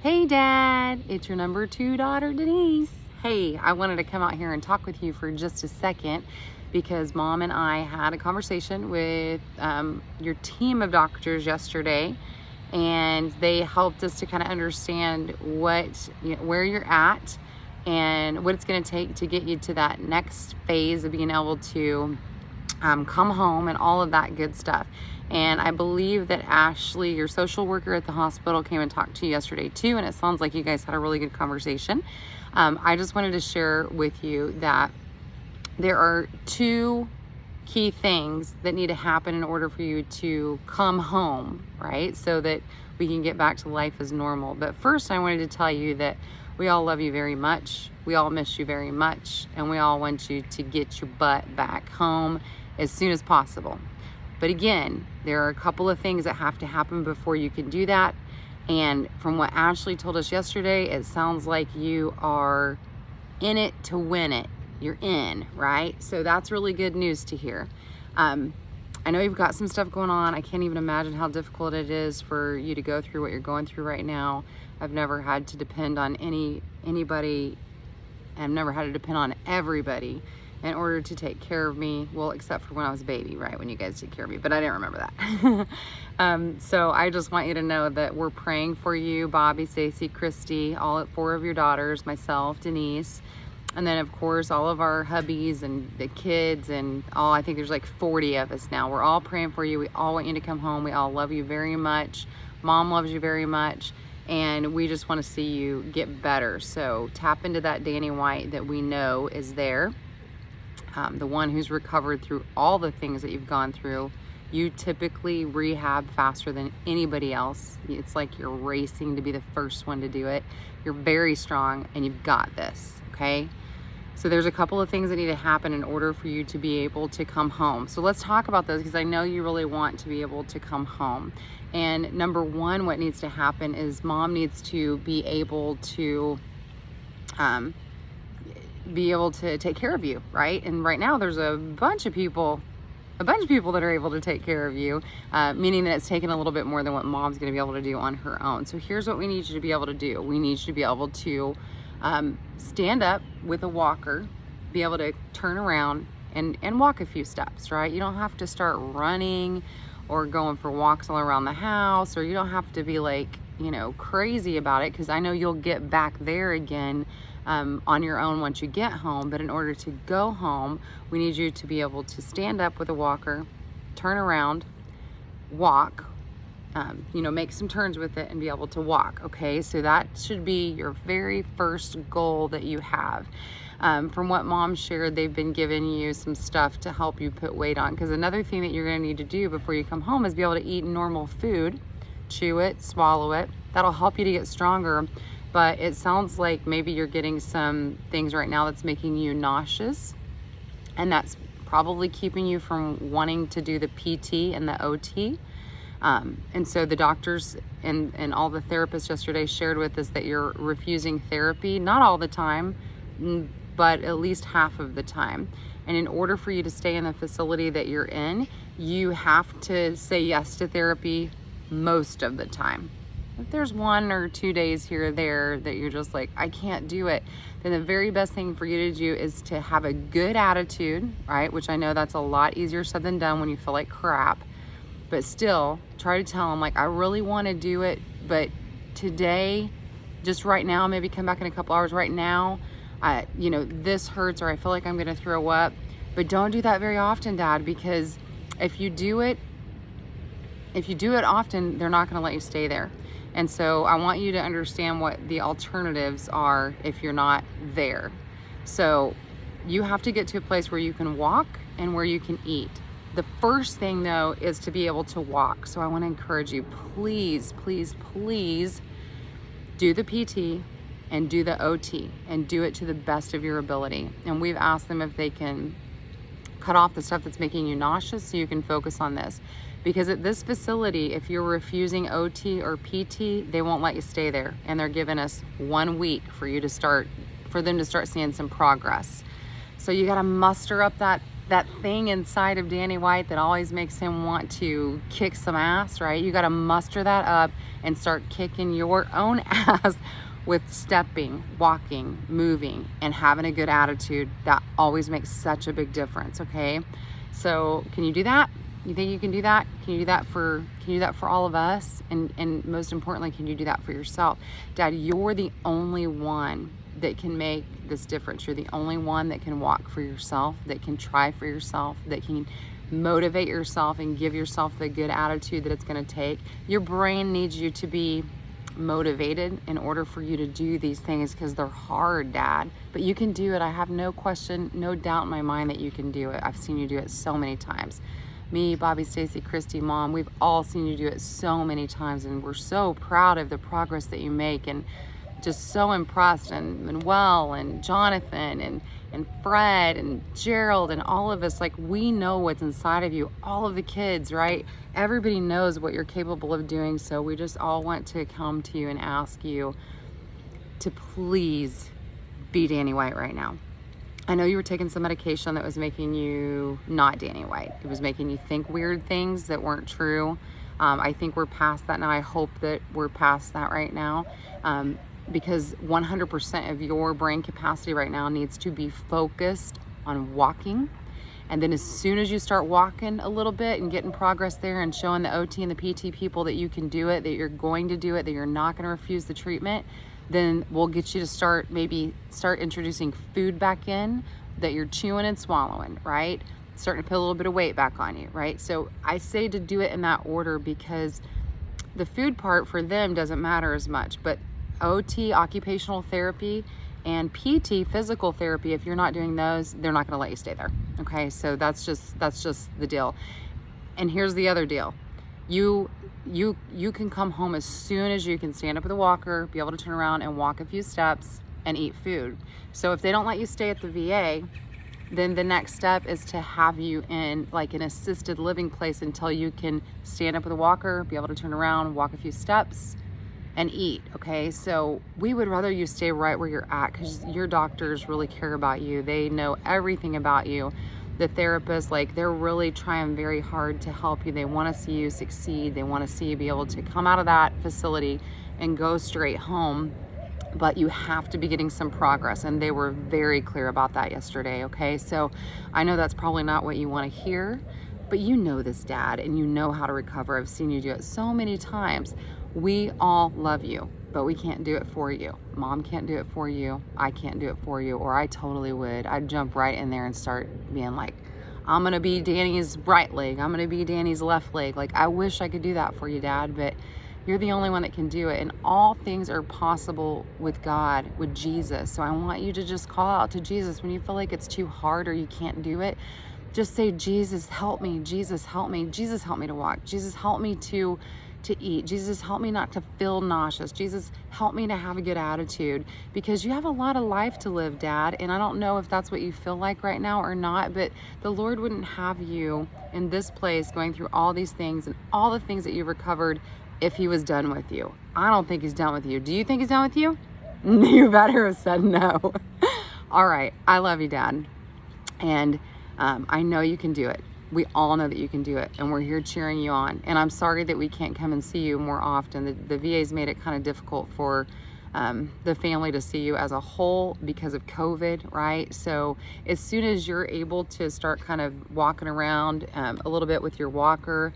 Hey Dad, it's your number 2 daughter Denise. Hey, I wanted to come out here and talk with you for just a second because Mom and I had a conversation with your team of doctors yesterday, and they helped us to kind of understand where you're at and what it's going to take to get you to that next phase of being able to come home and all of that good stuff. And I believe that Ashley, your social worker at the hospital, came and talked to you yesterday too, and it sounds like you guys had a really good conversation. I just wanted to share with you that there are two key things that need to happen in order for you to come home, right? So that we can get back to life as normal. But first, I wanted to tell you that we all love you very much. We all miss you very much. And we all want you to get your butt back home as soon as possible. But again, there are a couple of things that have to happen before you can do that. And from what Ashley told us yesterday, it sounds like you are in it to win it. You're in, right? So that's really good news to hear. I know you've got some stuff going on. I can't even imagine how difficult it is for you to go through what you're going through right now. I've never had to depend on anybody. I've never had to depend on everybody in order to take care of me. Well, except for when I was a baby, right? When you guys took care of me, but I didn't remember that. So I just want you to know that we're praying for you, Bobby, Stacy, Christy, all 4 of your daughters, myself, Denise, and then of course all of our hubbies and the kids and all. I think there's like 40 of us now. We're all praying for you. We all want you to come home. We all love you very much. Mom loves you very much. And we just want to see you get better. So tap into that Danny White that we know is there. The one who's recovered through all the things that you've gone through. You typically rehab faster than anybody else. It's like you're racing to be the first one to do it. You're very strong and you've got this, okay? So there's a couple of things that need to happen in order for you to be able to come home. So let's talk about those because I know you really want to be able to come home. And number 1, what needs to happen is Mom needs to be able to take care of you, right? And right now there's a bunch of people that are able to take care of you, meaning that it's taken a little bit more than what Mom's going to be able to do on her own. So here's what we need you to be able to do. We need you to be able to stand up with a walker, be able to turn around and walk a few steps, right? You don't have to start running or going for walks all around the house, or you don't have to be like, crazy about it, because I know you'll get back there again on your own once you get home. But in order to go home, we need you to be able to stand up with a walker, turn around, walk, make some turns with it and be able to walk. Okay, so that should be your very first goal that you have. From what Mom shared, they've been giving you some stuff to help you put weight on, because another thing that you're going to need to do before you come home is be able to eat normal food, chew it, swallow it. That'll help you to get stronger. But it sounds like maybe you're getting some things right now that's making you nauseous, and that's probably keeping you from wanting to do the PT and the OT. And so the doctors and all the therapists yesterday shared with us that you're refusing therapy, not all the time, but at least half of the time. And in order for you to stay in the facility that you're in, you have to say yes to therapy most of the time. If there's 1 or 2 days here or there that you're just like, I can't do it, then the very best thing for you to do is to have a good attitude, right? Which I know that's a lot easier said than done when you feel like crap. But still, try to tell them, like, I really want to do it, but today, just right now, maybe come back in a couple hours. Right now, this hurts, or I feel like I'm going to throw up. But don't do that very often, Dad, because if you do it often, they're not going to let you stay there. And so I want you to understand what the alternatives are if you're not there. So you have to get to a place where you can walk and where you can eat. The first thing, though, is to be able to walk. So I want to encourage you, please, please, please do the PT and do the OT and do it to the best of your ability. And we've asked them if they can cut off the stuff that's making you nauseous so you can focus on this. Because at this facility, if you're refusing OT or PT, they won't let you stay there. And they're giving us 1 week for them to start seeing some progress. So you got to muster up that that thing inside of Danny White that always makes him want to kick some ass, right? You got to muster that up and start kicking your own ass with stepping, walking, moving, and having a good attitude. That always makes such a big difference, okay? So can you do that? You think you can do that? Can you do that for all of us? And most importantly, can you do that for yourself? Dad, you're the only one that can make this difference. You're the only one that can walk for yourself, that can try for yourself, that can motivate yourself and give yourself the good attitude that it's going to take. Your brain needs you to be motivated in order for you to do these things, because they're hard, Dad, but you can do it. I have no question, no doubt in my mind that you can do it. I've seen you do it so many times. Me, Bobby, Stacy, Christy, Mom, we've all seen you do it so many times, and we're so proud of the progress that you make, and just so impressed. And Manuel and Jonathan and Fred and Gerald and all of us, like, we know what's inside of you, all of the kids, right? Everybody knows what you're capable of doing. So we just all want to come to you and ask you to please be Danny White right now. I know you were taking some medication that was making you not Danny White. It was making you think weird things that weren't true. I think we're past that now. I hope that we're past that right now. Because 100% of your brain capacity right now needs to be focused on walking. And then as soon as you start walking a little bit and getting progress there and showing the OT and the PT people that you can do it, that you're going to do it, that you're not going to refuse the treatment, then we'll get you to start introducing food back in that you're chewing and swallowing, right? Starting to put a little bit of weight back on you, right? So I say to do it in that order, because the food part for them doesn't matter as much, but OT, occupational therapy, and PT, physical therapy, if you're not doing those, they're not going to let you stay there. Okay, so that's just the deal. And here's the other deal. You can come home as soon as you can stand up with a walker, be able to turn around and walk a few steps and eat food. So if they don't let you stay at the VA, then the next step is to have you in like an assisted living place until you can stand up with a walker, be able to turn around, walk a few steps, and eat, okay? So we would rather you stay right where you're at, because your doctors really care about you. They know everything about you. The therapists, like, they're really trying very hard to help you. They want to see you succeed. They want to see you be able to come out of that facility and go straight home. But you have to be getting some progress, and they were very clear about that yesterday, okay? So I know that's probably not what you want to hear, but you know this, Dad, and you know how to recover. I've seen you do it so many times. We all love you, but we can't do it for you. Mom can't do it for you. I can't do it for you, or I totally would. I'd jump right in there and start being like, I'm gonna be Danny's right leg. I'm gonna be Danny's left leg. Like, I wish I could do that for you, Dad, but you're the only one that can do it. And all things are possible with God, with Jesus. So I want you to just call out to Jesus when you feel like it's too hard or you can't do it. Just say, Jesus, help me. Jesus, help me. Jesus, help me to walk. Jesus, help me to eat. Jesus, help me not to feel nauseous. Jesus, help me to have a good attitude, because you have a lot of life to live, Dad. And I don't know if that's what you feel like right now or not, but the Lord wouldn't have you in this place going through all these things and all the things that you've recovered if he was done with you. I don't think he's done with you. Do you think he's done with you? You better have said no. All right. I love you, Dad. And I know you can do it. We all know that you can do it, and we're here cheering you on. And I'm sorry that we can't come and see you more often. The VA's made it kind of difficult for the family to see you as a whole because of COVID, right? So as soon as you're able to start kind of walking around a little bit with your walker,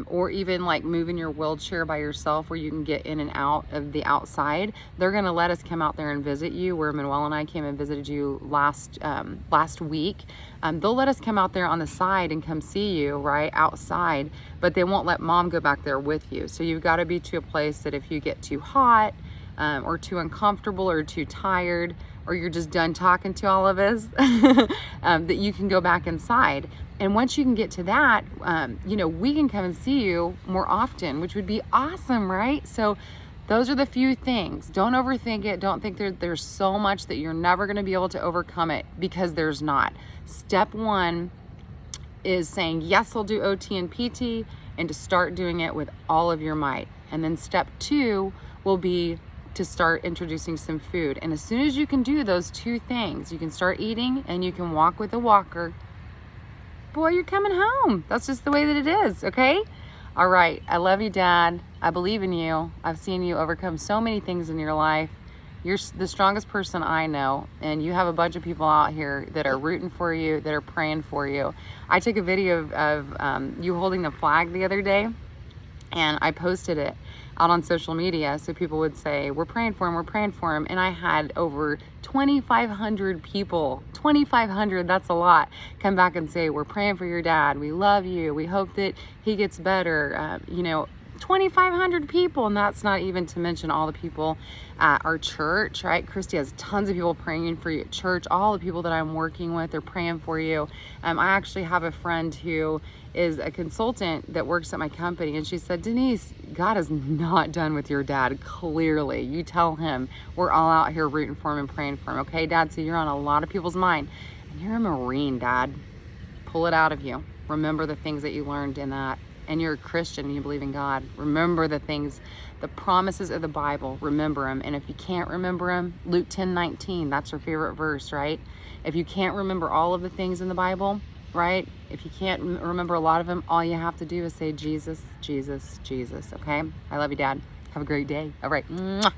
or even like moving your wheelchair by yourself where you can get in and out of the outside, they're gonna let us come out there and visit you, where Manuel and I came and visited you last week. They'll let us come out there on the side and come see you, right, outside, but they won't let Mom go back there with you. So you've gotta be to a place that if you get too hot, or too uncomfortable or too tired, or you're just done talking to all of us, that you can go back inside. And once you can get to that, we can come and see you more often, which would be awesome, right? So those are the few things. Don't overthink it. Don't think there's so much that you're never going to be able to overcome it, because there's not. Step one is saying, yes, I'll do OT and PT, and to start doing it with all of your might. And then step two will be to start introducing some food. And as soon as you can do those two things, you can start eating and you can walk with a walker, boy, you're coming home. That's just the way that it is, okay? All right, I love you, Dad. I believe in you. I've seen you overcome so many things in your life. You're the strongest person I know, and you have a bunch of people out here that are rooting for you, that are praying for you. I took a video of you holding the flag the other day, and I posted it out on social media so people would say, we're praying for him, we're praying for him. And I had over 2,500 people, 2,500, that's a lot, come back and say, we're praying for your dad, we love you, we hope that he gets better. 2,500 people, and that's not even to mention all the people at our church, right? Christy has tons of people praying for you at church. All the people that I'm working with are praying for you. I actually have a friend who is a consultant that works at my company, and she said, Denise, God is not done with your dad, clearly. You tell him we're all out here rooting for him and praying for him, okay, Dad? So you're on a lot of people's mind, and you're a Marine, Dad. Pull it out of you. Remember the things that you learned in that. And you're a Christian and you believe in God. Remember the things, the promises of the Bible. Remember them. And if you can't remember them, Luke 10:19, that's your favorite verse, right? If you can't remember all of the things in the Bible, right? If you can't remember a lot of them, all you have to do is say Jesus, Jesus, Jesus, okay? I love you, Dad. Have a great day. All right. Mwah.